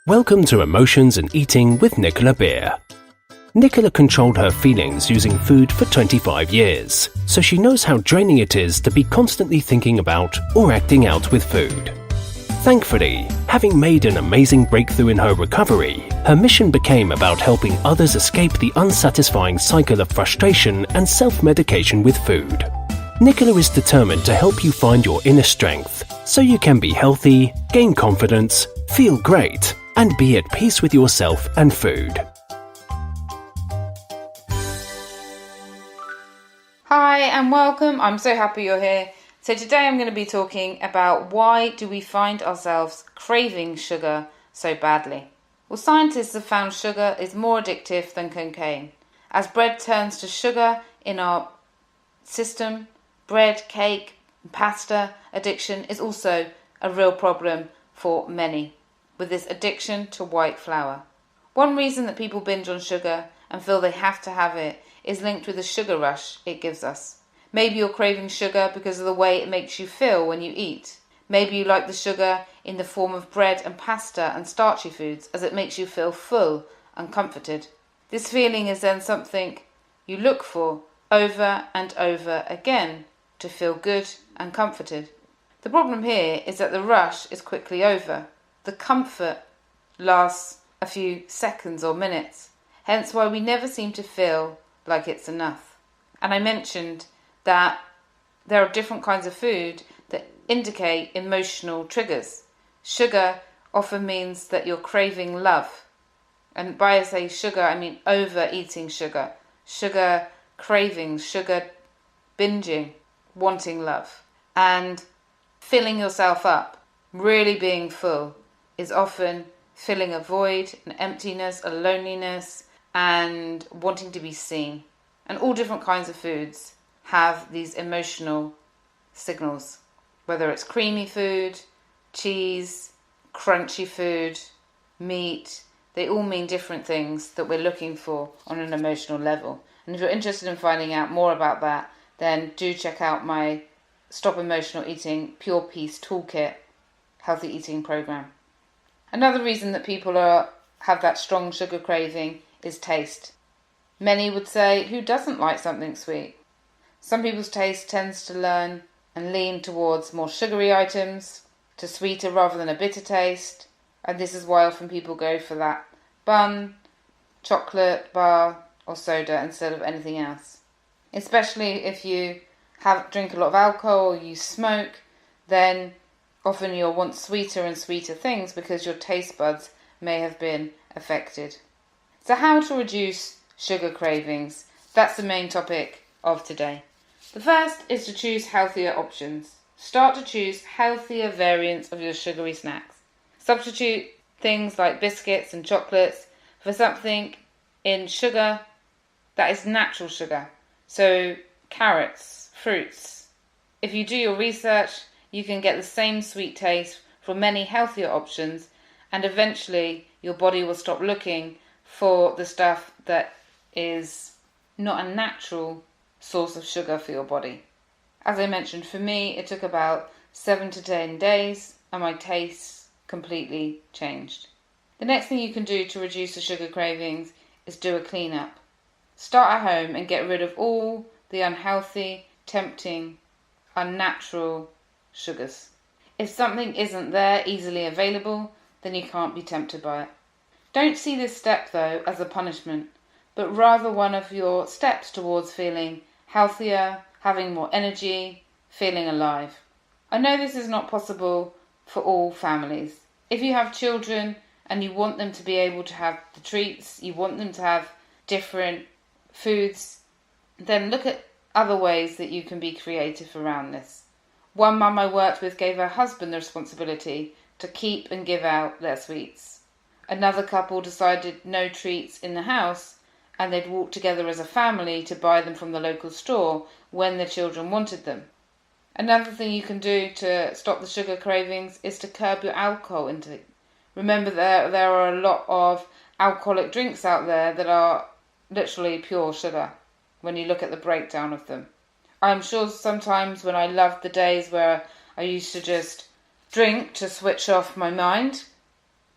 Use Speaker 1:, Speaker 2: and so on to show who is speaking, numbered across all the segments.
Speaker 1: Welcome to Emotions and Eating with Nicola Beer. Nicola controlled her feelings using food for 25 years, so she knows how draining it is to be constantly thinking about or acting out with food. Thankfully, having made an amazing breakthrough in her recovery, her mission became about helping others escape the unsatisfying cycle of frustration and self-medication with food. Nicola is determined to help you find your inner strength so you can be healthy, gain confidence, feel great, and be at peace with yourself and food.
Speaker 2: Hi and welcome. I'm so happy you're here. So today I'm going to be talking about why do we find ourselves craving sugar so badly. Well, scientists have found sugar is more addictive than cocaine. As bread turns to sugar in our system, bread, cake, and pasta addiction is also a real problem for many, with this addiction to white flour. One reason that people binge on sugar and feel they have to have it is linked with the sugar rush it gives us. Maybe you're craving sugar because of the way it makes you feel when you eat. Maybe you like the sugar in the form of bread and pasta and starchy foods as it makes you feel full and comforted. This feeling is then something you look for over and over again to feel good and comforted. The problem here is that the rush is quickly over. The comfort lasts a few seconds or minutes, hence why we never seem to feel like it's enough. And I mentioned that there are different kinds of food that indicate emotional triggers. Sugar often means that you're craving love. And by I say sugar, I mean overeating sugar. Sugar cravings, sugar binging, wanting love. And filling yourself up, really being full, is often filling a void, an emptiness, a loneliness, and wanting to be seen. And all different kinds of foods have these emotional signals, whether it's creamy food, cheese, crunchy food, meat. They all mean different things that we're looking for on an emotional level. And if you're interested in finding out more about that, then do check out my Stop Emotional Eating Pure Peace Toolkit Healthy Eating program. Another reason that people have that strong sugar craving is taste. Many would say, who doesn't like something sweet? Some people's taste tends to lean towards more sugary items, to sweeter rather than a bitter taste, and this is why often people go for that bun, chocolate bar or soda instead of anything else. Especially if you drink a lot of alcohol or you smoke, then often you'll want sweeter and sweeter things because your taste buds may have been affected. So how to reduce sugar cravings? That's the main topic of today. The first is to choose healthier options. Start to choose healthier variants of your sugary snacks. Substitute things like biscuits and chocolates for something in sugar that is natural sugar. So carrots, fruits. If you do your research, you can get the same sweet taste from many healthier options, and eventually your body will stop looking for the stuff that is not a natural source of sugar for your body. As I mentioned, for me, it took about 7 to 10 days and my taste completely changed. The next thing you can do to reduce the sugar cravings is do a clean-up. Start at home and get rid of all the unhealthy, tempting, unnatural sugars. If something isn't there easily available, then you can't be tempted by it. Don't see this step though as a punishment, but rather one of your steps towards feeling healthier, having more energy, feeling alive. I know this is not possible for all families. If you have children and you want them to be able to have the treats, you want them to have different foods, then look at other ways that you can be creative around this. One mum I worked with gave her husband the responsibility to keep and give out their sweets. Another couple decided no treats in the house, and they'd walk together as a family to buy them from the local store when the children wanted them. Another thing you can do to stop the sugar cravings is to curb your alcohol intake. Remember there are a lot of alcoholic drinks out there that are literally pure sugar when you look at the breakdown of them. I'm sure sometimes when I loved the days where I used to just drink to switch off my mind,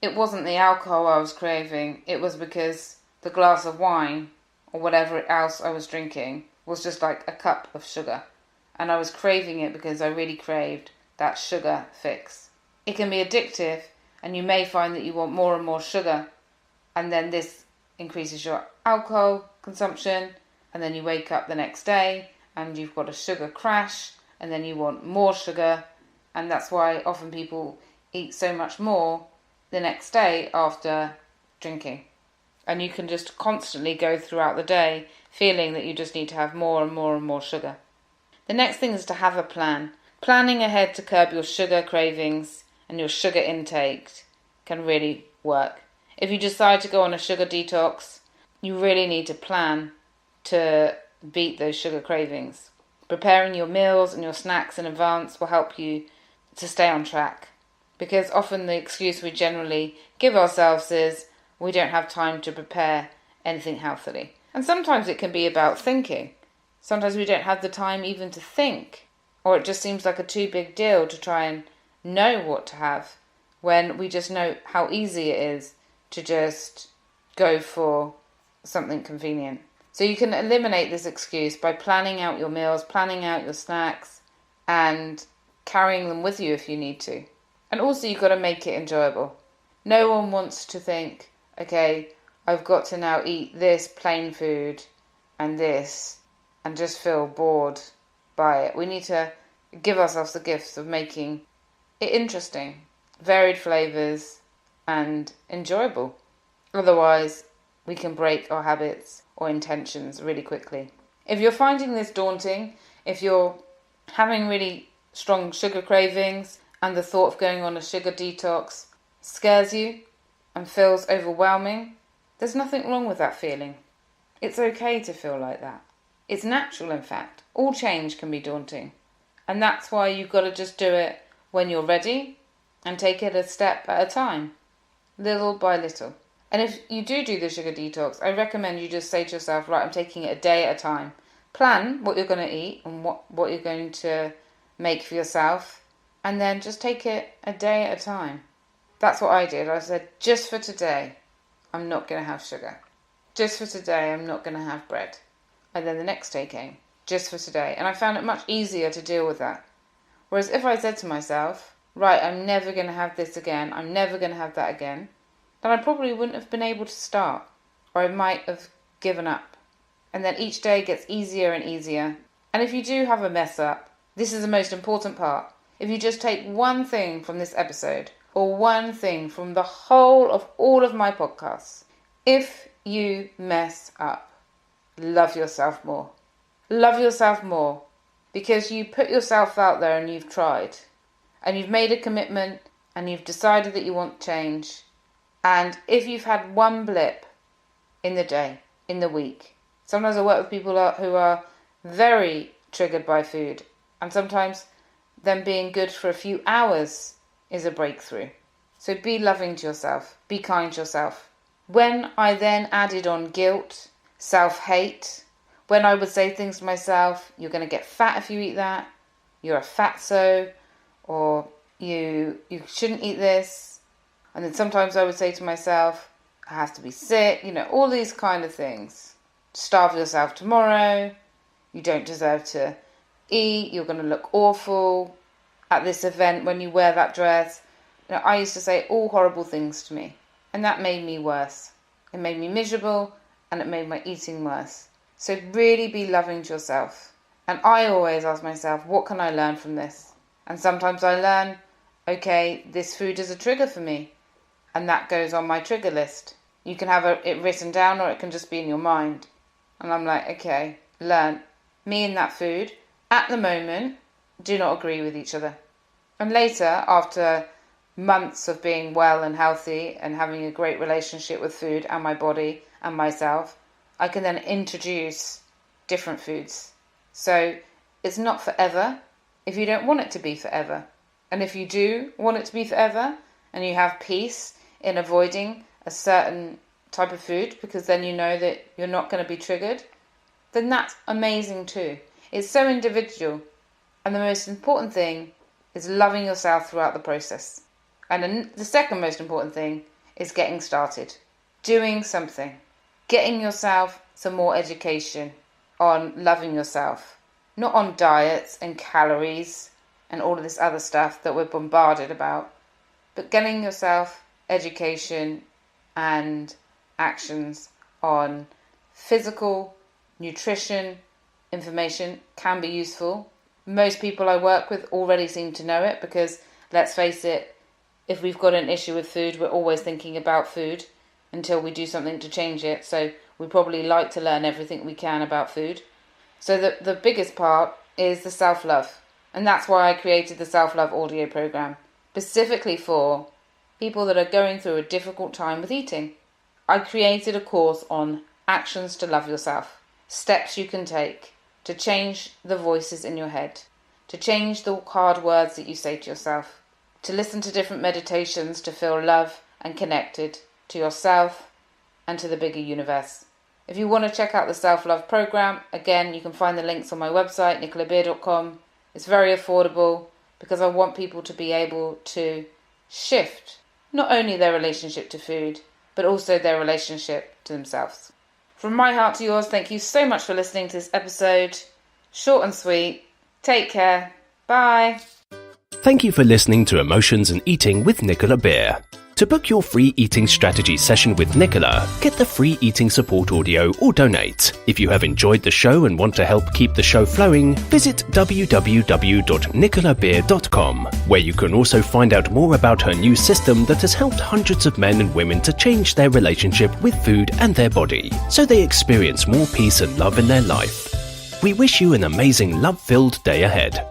Speaker 2: it wasn't the alcohol I was craving, it was because the glass of wine or whatever else I was drinking was just like a cup of sugar. And I was craving it because I really craved that sugar fix. It can be addictive, and you may find that you want more and more sugar, and then this increases your alcohol consumption, and then you wake up the next day and you've got a sugar crash, and then you want more sugar, and that's why often people eat so much more the next day after drinking. And you can just constantly go throughout the day feeling that you just need to have more and more and more sugar. The next thing is to have a plan. Planning ahead to curb your sugar cravings and your sugar intake can really work. If you decide to go on a sugar detox, you really need to plan to beat those sugar cravings. Preparing your meals and your snacks in advance will help you to stay on track. Because often the excuse we generally give ourselves is we don't have time to prepare anything healthily. And sometimes it can be about thinking. Sometimes we don't have the time even to think, or it just seems like a too big deal to try and know what to have, when we just know how easy it is to just go for something convenient. So you can eliminate this excuse by planning out your meals, planning out your snacks, and carrying them with you if you need to. And also you've got to make it enjoyable. No one wants to think, okay, I've got to now eat this plain food and this and just feel bored by it. We need to give ourselves the gifts of making it interesting, varied flavours and enjoyable. Otherwise, we can break our habits or intentions really quickly. If you're finding this daunting, if you're having really strong sugar cravings and the thought of going on a sugar detox scares you and feels overwhelming, there's nothing wrong with that feeling. It's okay to feel like that. It's natural, in fact. All change can be daunting. And that's why you've got to just do it when you're ready and take it a step at a time, little by little. And if you do the sugar detox, I recommend you just say to yourself, right, I'm taking it a day at a time. Plan what you're going to eat and what you're going to make for yourself, and then just take it a day at a time. That's what I did. I said, just for today, I'm not going to have sugar. Just for today, I'm not going to have bread. And then the next day came, just for today. And I found it much easier to deal with that. Whereas if I said to myself, right, I'm never going to have this again, I'm never going to have that again, then I probably wouldn't have been able to start, or I might have given up. And then each day gets easier and easier. And if you do have a mess up, this is the most important part. If you just take one thing from this episode, or one thing from the whole of all of my podcasts, if you mess up, love yourself more. Love yourself more, because you put yourself out there and you've tried, and you've made a commitment, and you've decided that you want change. And if you've had one blip in the day, in the week, sometimes I work with people who are very triggered by food, and sometimes them being good for a few hours is a breakthrough. So be loving to yourself, be kind to yourself. When I then added on guilt, self-hate, when I would say things to myself, you're going to get fat if you eat that, you're a fatso, or you shouldn't eat this. And then sometimes I would say to myself, I have to be sick, all these kind of things. Starve yourself tomorrow, you don't deserve to eat, you're going to look awful at this event when you wear that dress. I used to say all horrible things to me, and that made me worse. It made me miserable, and it made my eating worse. So really be loving to yourself. And I always ask myself, what can I learn from this? And sometimes I learn, okay, this food is a trigger for me, and that goes on my trigger list. You can have it written down, or it can just be in your mind. And I'm like, okay, learn. Me and that food, at the moment, do not agree with each other. And later, after months of being well and healthy and having a great relationship with food and my body and myself, I can then introduce different foods. So it's not forever if you don't want it to be forever. And if you do want it to be forever and you have peace in avoiding a certain type of food, because then you know that you're not going to be triggered, then that's amazing too. It's so individual. And the most important thing is loving yourself throughout the process. And then the second most important thing is getting started. Doing something. Getting yourself some more education on loving yourself. Not on diets and calories and all of this other stuff that we're bombarded about. But getting yourself education and actions on physical, nutrition, information can be useful. Most people I work with already seem to know it because, let's face it, if we've got an issue with food, we're always thinking about food until we do something to change it. So we probably like to learn everything we can about food. So the biggest part is the self-love. And that's why I created the self-love audio program, specifically for people that are going through a difficult time with eating. I created a course on actions to love yourself, steps you can take to change the voices in your head, to change the hard words that you say to yourself, to listen to different meditations to feel love and connected to yourself and to the bigger universe. If you want to check out the self-love program, again, you can find the links on my website, nicolabeer.com. It's very affordable because I want people to be able to shift not only their relationship to food, but also their relationship to themselves. From my heart to yours, thank you so much for listening to this episode. Short and sweet. Take care. Bye.
Speaker 1: Thank you for listening to Emotions and Eating with Nicola Beer. To book your free eating strategy session with Nicola, get the free eating support audio or donate. If you have enjoyed the show and want to help keep the show flowing, visit www.nicolabeer.com, where you can also find out more about her new system that has helped hundreds of men and women to change their relationship with food and their body, so they experience more peace and love in their life. We wish you an amazing love-filled day ahead.